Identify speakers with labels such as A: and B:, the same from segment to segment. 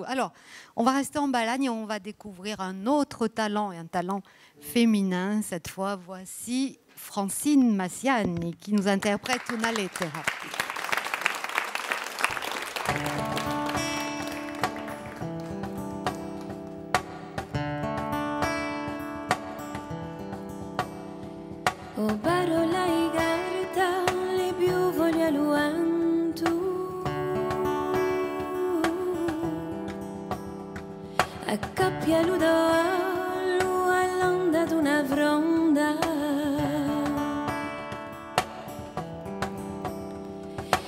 A: Alors, on va rester en Balagne et on va découvrir un autre talent, et un talent féminin. Cette fois, voici Francine Massiani qui nous interprète Una lettera.
B: O parola e carta, le più voglia luantu. Accappia l'udo all'onda d'una fronda.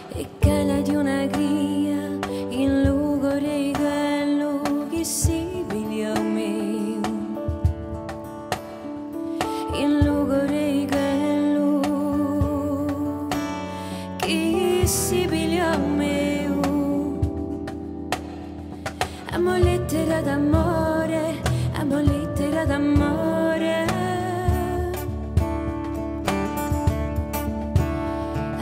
B: E cala di una gria in lugore quello che si pigliò me. In lugore quello che si pigliò me. Amo lettera d'amore, amo lettera d'amore.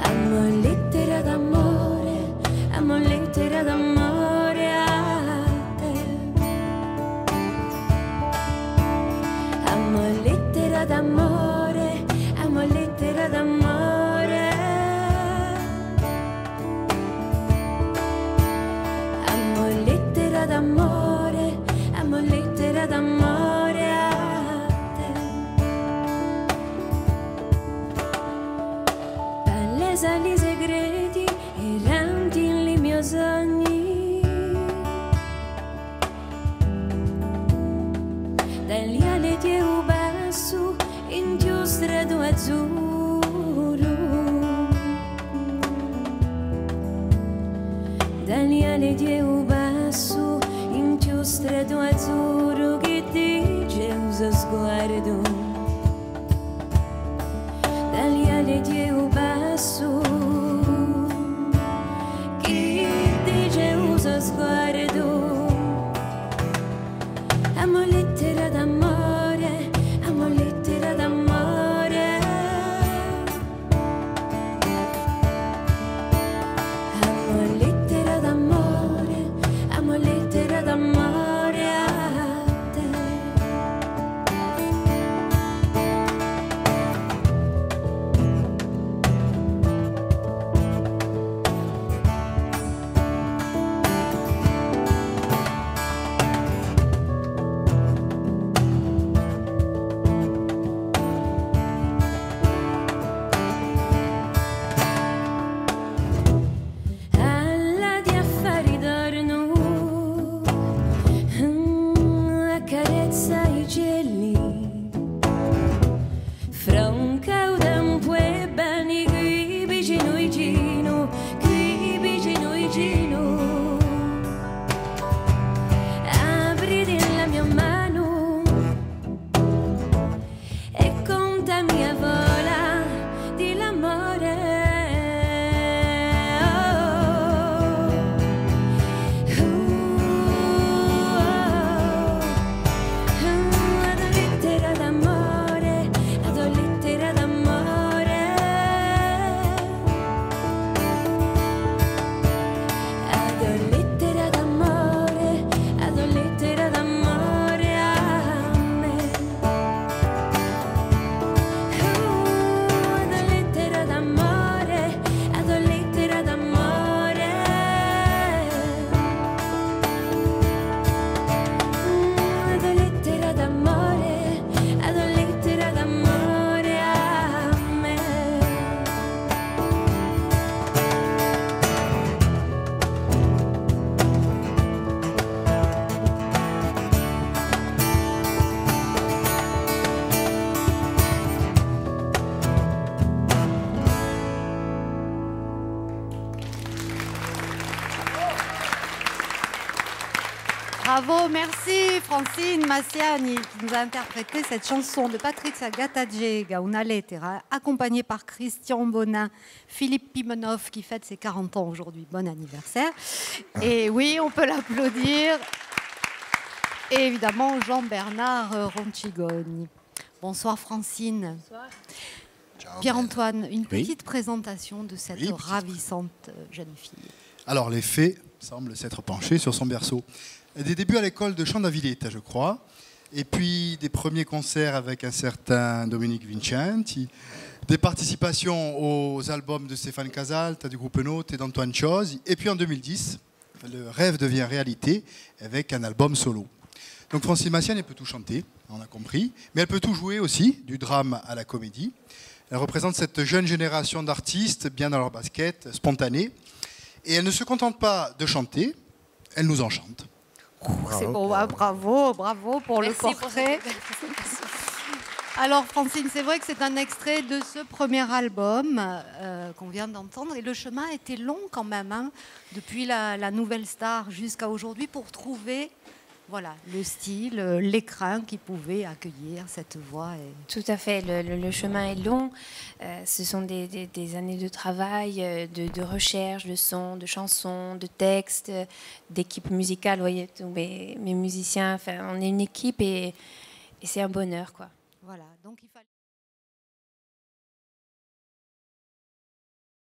B: Amo lettera d'amore, amo lettera d'amore a te. Amo lettera d'amore, amo lettera d'amore. Amo lettera d'amore, amo lettera d'amore a te. Palesa i segreti erranti nei miei sogni. Dagli ali di un basso in tuo strato azzurro. Dagli ali di un basso in tuo strato azzurro che dice usa sguardo. Dagli ali di un basso che dice usa sguardo. Amo lettera d'amore, amo lettera d'amore. Amo lettera d'amore, amo lettera d'amore a te. Alla di affari d'orno, accarezza i cieli. Fra un caudampo e bani qui vicino vicino, qui vicino vicino. Apriti la mia mano e contami a vola di l'amore. Ad lettera d'amore, ad lettera d'amore. Ad lettera d'amore, ad lettera d'amore a me. Ad lettera d'amore, ad lettera d'amore. Ad lettera d'amore, ad lettera d'amore a me.
A: Bravo, merci Francine Massiani qui nous a interprété cette chanson de Patrizia Gattagiega, Una lettera, accompagnée par Christian Bonin, Philippe Pimenov qui fête ses 40 ans aujourd'hui. Bon anniversaire. Et oui, on peut l'applaudir. Et évidemment Jean-Bernard Roncigoni. Bonsoir Francine.
B: Bonsoir.
C: Ciao,
A: Pierre-Antoine, une
C: Oui.
A: petite présentation de cette
C: Oui, petite
A: ravissante jeune fille.
C: Alors, les fées semblent s'être penchés sur son berceau. Des débuts à l'école de chant d'Aviletta, je crois. Et puis des premiers concerts avec un certain Dominique Vincenti. Des participations aux albums de Stéphane Casalta, du groupe Note et d'Antoine Chose. Et puis en 2010, le rêve devient réalité avec un album solo. Donc Francine Massiane, elle peut tout chanter, on a compris. Mais elle peut tout jouer aussi, du drame à la comédie. Elle représente cette jeune génération d'artistes bien dans leur basket, spontanés. Et elle ne se contente pas de chanter, elle nous enchante.
A: C'est bon, bravo pour le portrait. Alors Francine, c'est vrai que c'est un extrait de ce premier album qu'on vient d'entendre. Et le chemin était long quand même, hein, depuis la Nouvelle Star jusqu'à aujourd'hui, pour trouver voilà, le style, l'écrin qui pouvait accueillir cette voix.
B: Tout à fait, le chemin est long. Ce sont des années de travail, de recherche, de sons, de chansons, de textes, d'équipe musicale. Vous voyez, tous mes musiciens, enfin, on est une équipe et c'est un bonheur, quoi.
A: Voilà, donc il fallait...